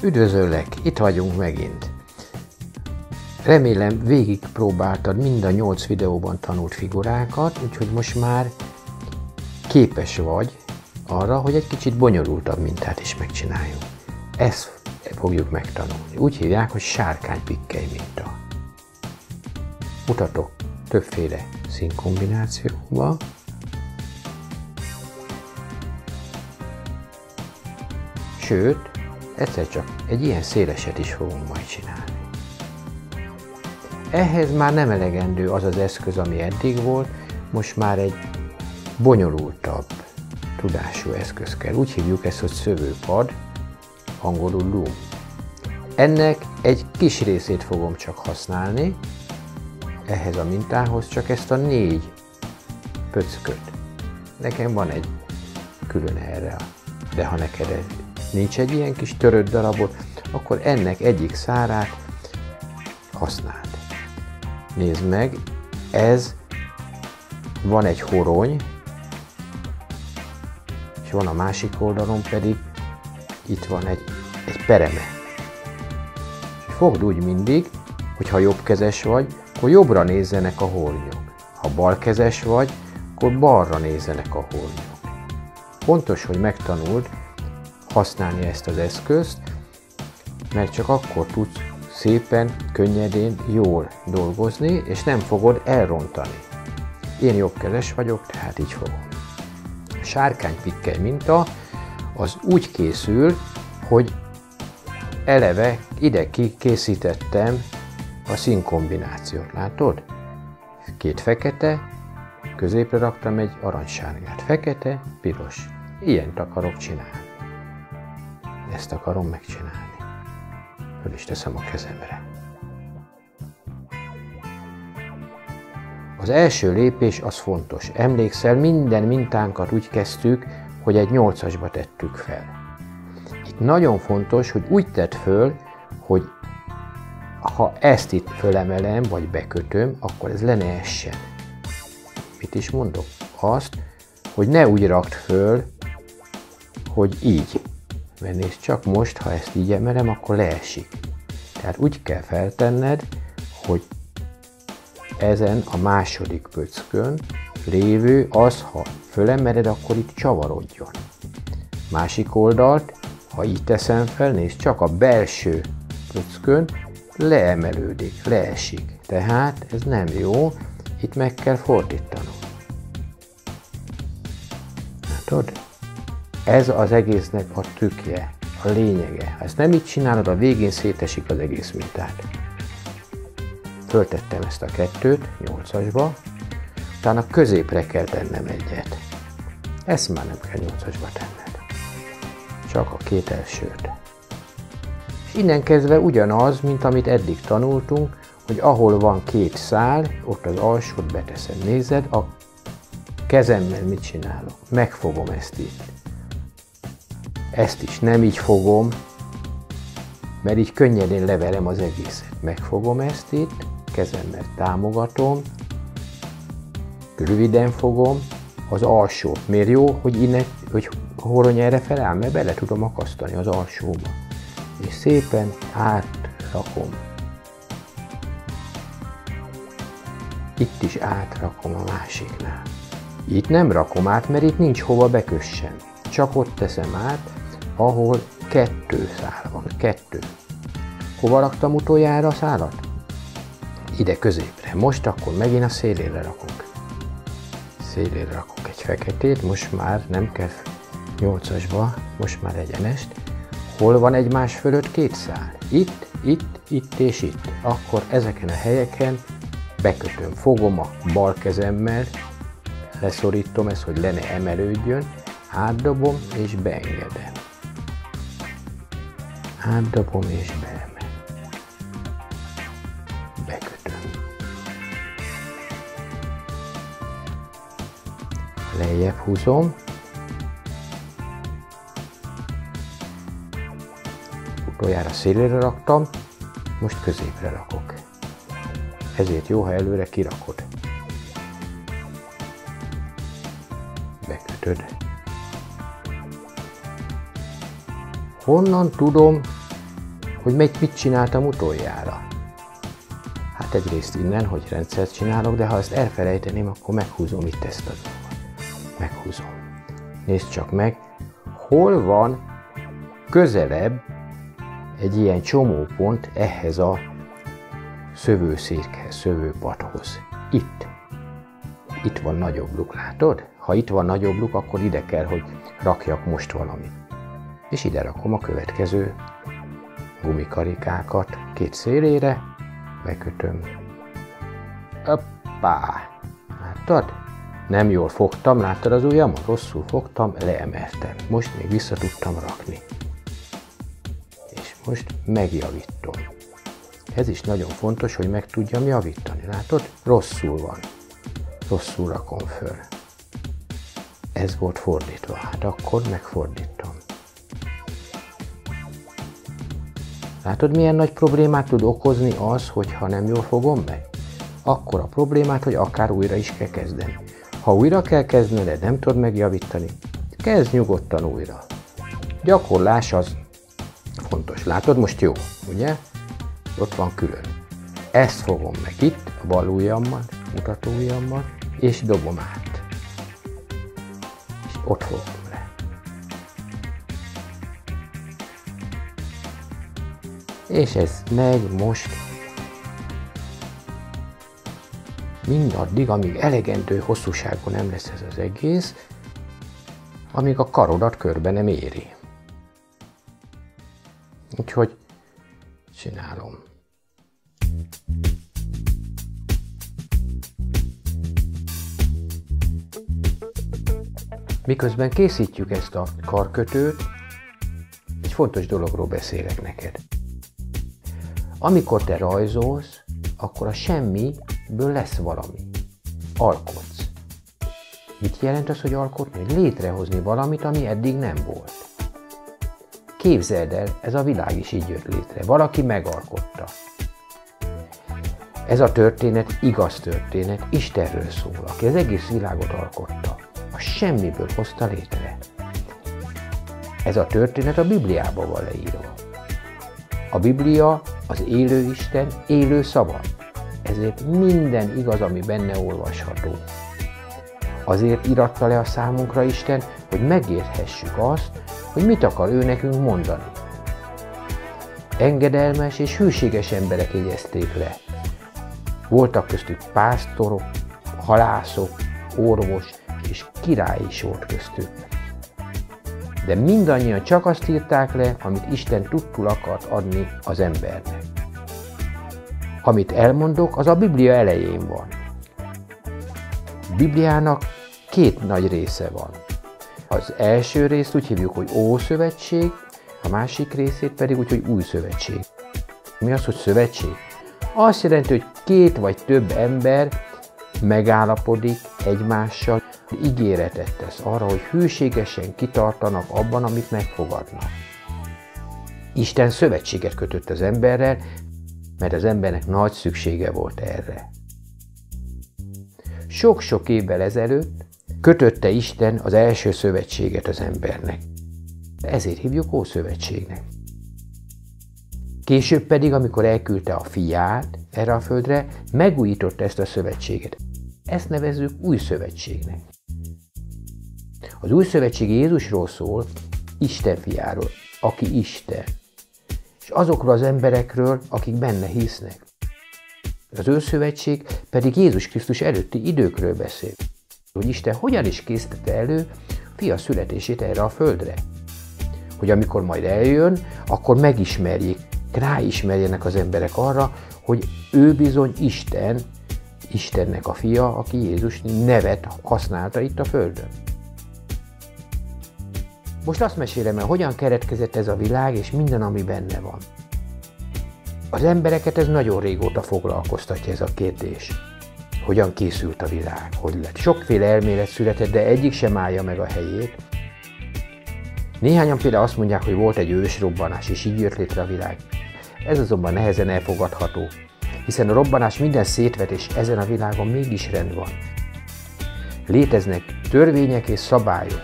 Üdvözöllek, itt vagyunk megint. Remélem végigpróbáltad mind a 8 videóban tanult figurákat, úgyhogy most már képes vagy arra, hogy egy kicsit bonyolultabb mintát is megcsináljunk. Ezt fogjuk megtanulni. Úgy hívják, hogy sárkánypikkely minta. Mutatok többféle színkombinációba. Sőt, egyszer csak egy ilyen széleset is fogunk majd csinálni. Ehhez már nem elegendő az az eszköz, ami eddig volt, most már egy bonyolultabb tudású eszköz kell. Úgy hívjuk ezt, hogy szövőpad, angolul loom. Ennek egy kis részét fogom csak használni, ehhez a mintához csak ezt a 4 pöcköt. Nekem van egy külön erre, de ha neked nincs egy ilyen kis törött darabot, akkor ennek egyik szárát használd. Nézd meg, ez van egy horony, és van a másik oldalon pedig itt van egy pereme. Fogd úgy mindig, hogy ha jobbkezes vagy, akkor jobbra nézzenek a hornyok. Ha balkezes vagy, akkor balra nézzenek a hornyok. Fontos, hogy megtanuld használni ezt az eszközt, mert csak akkor tudsz szépen, könnyedén, jól dolgozni, és nem fogod elrontani. Én jobbkezes vagyok, tehát így fogom. A sárkánypikkely minta az úgy készül, hogy eleve ide készítettem a színkombinációt. Látod? 2 fekete, középre raktam egy aranysárgát. Fekete, piros. Ilyent akarok csinálni. Ezt akarom megcsinálni. Föl is teszem a kezemre. Az első lépés az fontos. Emlékszel, minden mintánkat úgy kezdtük, hogy egy 8-asba tettük fel. Itt nagyon fontos, hogy úgy tedd föl, hogy ha ezt itt fölemelem, vagy bekötöm, akkor ez le ne essen. Mit is mondok? Azt, hogy ne úgy rakd föl, hogy így. Mert nézd csak most, ha ezt így emelem, akkor leesik. Tehát úgy kell feltenned, hogy ezen a második pöckön lévő az, ha fölemeled, akkor itt csavarodjon. Másik oldalt, ha így teszem fel, nézd csak a belső pöckön leemelődik, leesik. Tehát ez nem jó, itt meg kell fordítanom. Látod? Ez az egésznek a tükje, a lényege. Ha ezt nem így csinálod, a végén szétesik az egész mintát. Föltettem ezt a 2-t 8-asba, utána középre kell tennem egyet. Ezt már nem kell 8-asba tenned. Csak a 2 elsőt. És innen kezdve ugyanaz, mint amit eddig tanultunk, hogy ahol van 2 szál, ott az alsót beteszem. Nézed, a kezemmel mit csinálok? Megfogom ezt itt. Ezt is nem így fogom, mert így könnyedén leverem az egészet. Megfogom ezt itt, kezemmel támogatom, röviden fogom az alsót. Miért jó, hogy innen, hogy a horony erre feláll, mert bele tudom akasztani az alsóba. És szépen átrakom. Itt is átrakom a másiknál. Itt nem rakom át, mert itt nincs hova bekössem. Csak ott teszem át, ahol 2 szál van. 2. Hova raktam utoljára a szálat? Ide középre. Most akkor megint a szélére rakok. Szélére rakok egy feketét, most már nem kell 8-asba, most már egyenest. Hol van egymás fölött 2 szál? Itt, itt, itt és itt. Akkor ezeken a helyeken bekötöm. Fogom a bal kezemmel, leszorítom ezt, hogy le ne emelődjön, átdobom és beengedem. Átdobom és beemel. Bekötöm. Lejjebb húzom. Utoljára szélére raktam, most középre rakok. Ezért jó, ha előre kirakod. Bekötöd. Honnan tudom hogy mit csináltam utoljára. Hát egyrészt innen, hogy rendszert csinálok, de ha ezt elfelejteném, akkor meghúzom itt ezt a dolgot. Meghúzom. Nézd csak meg, hol van közelebb egy ilyen csomópont ehhez a szövőszékhez, szövőpadhoz. Itt. Itt van nagyobb luk, látod? Ha itt van nagyobb luk, akkor ide kell, hogy rakjak most valamit. És ide rakom a következő gumikarikákat két szélére, bekötöm. Hoppá! Láttad? Nem jól fogtam, láttad az ujjamat? Rosszul fogtam, leemeltem. Most még vissza tudtam rakni. És most megjavítom. Ez is nagyon fontos, hogy meg tudjam javítani. Látod? Rosszul van. Rosszul rakom föl. Ez volt fordítva. Hát akkor megfordítom. Látod, milyen nagy problémát tud okozni az, hogyha nem jól fogom meg? Akkor a problémát, hogy akár újra is kell kezdeni. Ha újra kell kezdened, nem tudod megjavítani, kezd nyugodtan újra. Gyakorlás az fontos. Látod, most jó, ugye? Ott van külön. Ezt fogom meg itt, a bal ujjammal, mutató ujjammal, és dobom át. És ott fogom le. És ez megy most mindaddig, amíg elegendő hosszúságú nem lesz ez az egész, amíg a karodat körbe nem éri. Úgyhogy csinálom. Miközben készítjük ezt a karkötőt, egy fontos dologról beszélek neked. Amikor te rajzolsz, akkor a semmiből lesz valami. Alkotsz. Mit jelent az, hogy alkotni? Létrehozni valamit, ami eddig nem volt. Képzeld el, ez a világ is így jött létre. Valaki megalkotta. Ez a történet igaz történet, Istenről szól, aki az egész világot alkotta. A semmiből hozta létre. Ez a történet a Bibliában van leírva. A Biblia az élő Isten, élő szava. Ezért minden igaz, ami benne olvasható. Azért íratta le a számunkra Isten, hogy megérthessük azt, hogy mit akar ő nekünk mondani. Engedelmes és hűséges emberek jegyezték le. Voltak köztük pásztorok, halászok, orvos és király is volt köztük. De mindannyian csak azt írták le, amit Isten tudtul akart adni az embernek. Amit elmondok, az a Biblia elején van. A Bibliának két nagy része van. Az első részt úgy hívjuk, hogy Ószövetség, a másik részét pedig úgy, hogy Új Szövetség. Mi az, hogy szövetség? Azt jelenti, hogy két vagy több ember megállapodik egymással, ígéretet tesz arra, hogy hűségesen kitartanak abban, amit megfogadnak. Isten szövetséget kötött az emberrel, mert az embernek nagy szüksége volt erre. Sok-sok évvel ezelőtt kötötte Isten az első szövetséget az embernek. Ezért hívjuk Ószövetségnek. Később pedig, amikor elküldte a fiát erre a földre, megújította ezt a szövetséget. Ezt nevezzük Új Szövetségnek. Az Új Szövetség Jézusról szól, Isten fiáról, aki Isten, és azokról az emberekről, akik benne hisznek. Az Új Szövetség pedig Jézus Krisztus előtti időkről beszél, hogy Isten hogyan is készítette elő fia születését erre a földre. Hogy amikor majd eljön, akkor megismerjék, ráismerjenek az emberek arra, hogy ő bizony Isten, Istennek a fia, aki Jézus nevet használta itt a földön. Most azt mesélem el, hogyan keretkezett ez a világ, és minden, ami benne van. Az embereket ez nagyon régóta foglalkoztatja ez a kérdés. Hogyan készült a világ, hogy lett. Sokféle elmélet született, de egyik sem állja meg a helyét. Néhányan például azt mondják, hogy volt egy ősrobbanás, és így jött létre a világ. Ez azonban nehezen elfogadható, hiszen a robbanás minden szétvet, és ezen a világon mégis rend van. Léteznek törvények és szabályok.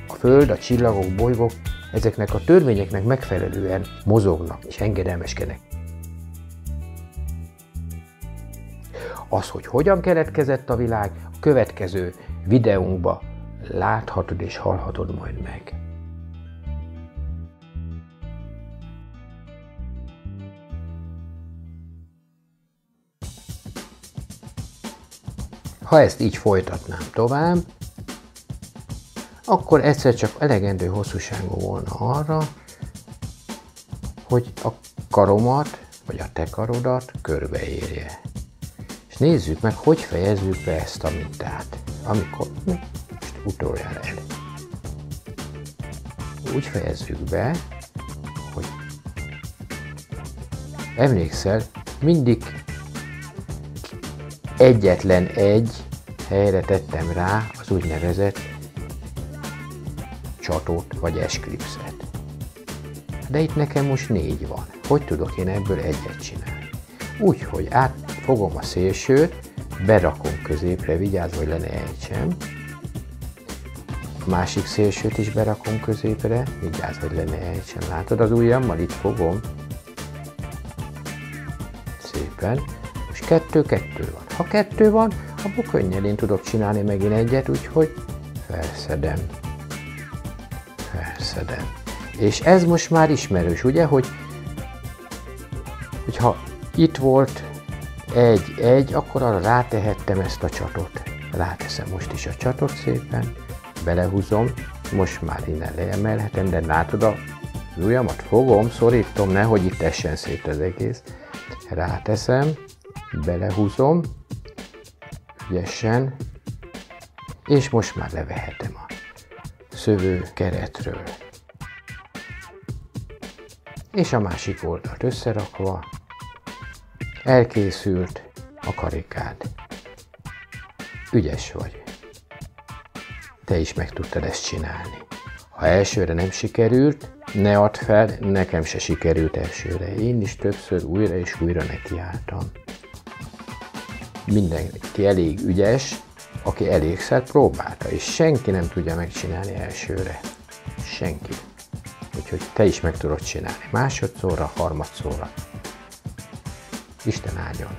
A föld, a csillagok, bolygók, ezeknek a törvényeknek megfelelően mozognak és engedelmeskednek. Az, hogy hogyan keletkezett a világ, a következő videónkban láthatod és hallhatod majd meg. Ha ezt így folytatnám tovább, akkor egyszer csak elegendő hosszúságú volna arra, hogy a karomat, vagy a te karodat körbeérje. És nézzük meg, hogy fejezzük be ezt a mintát, amikor most utoljára el. Úgy fejezzük be, hogy emlékszel, mindig egyetlen egy helyre tettem rá az úgynevezett csatót vagy esklipszet. De itt nekem most 4 van. Hogy tudok én ebből egyet csinálni? Úgyhogy átfogom a szélsőt, berakom középre, vigyázz, hogy le ne ejtsem. A másik szélsőt is berakom középre, vigyázz, hogy le ne ejtsem. Látod, az ujjammal itt fogom. Szépen. Most 2 van. Ha 2 van, akkor könnyedén tudok csinálni megint egyet, úgyhogy felszedem. És ez most már ismerős, ugye, hogyha itt volt 1, akkor arra rátehettem ezt a csatot. Ráteszem most is a csatot szépen, belehúzom, most már innen leemelhetem, de látod az ujjamat fogom, szorítom, nehogy itt essen szét az egész. Ráteszem, belehúzom, ügyesen, és most már levehetem a szövő keretről. És a másik oldalt összerakva elkészült a karikád. Ügyes vagy. Te is meg tudtad ezt csinálni. Ha elsőre nem sikerült, ne add fel, nekem se sikerült elsőre. Én is többször újra és újra nekiálltam. Mindenki elég ügyes, aki elégszer próbálta, és senki nem tudja megcsinálni elsőre. Senki. Úgyhogy te is meg tudod csinálni. Másodszorra, harmadszorra. Isten áldjon!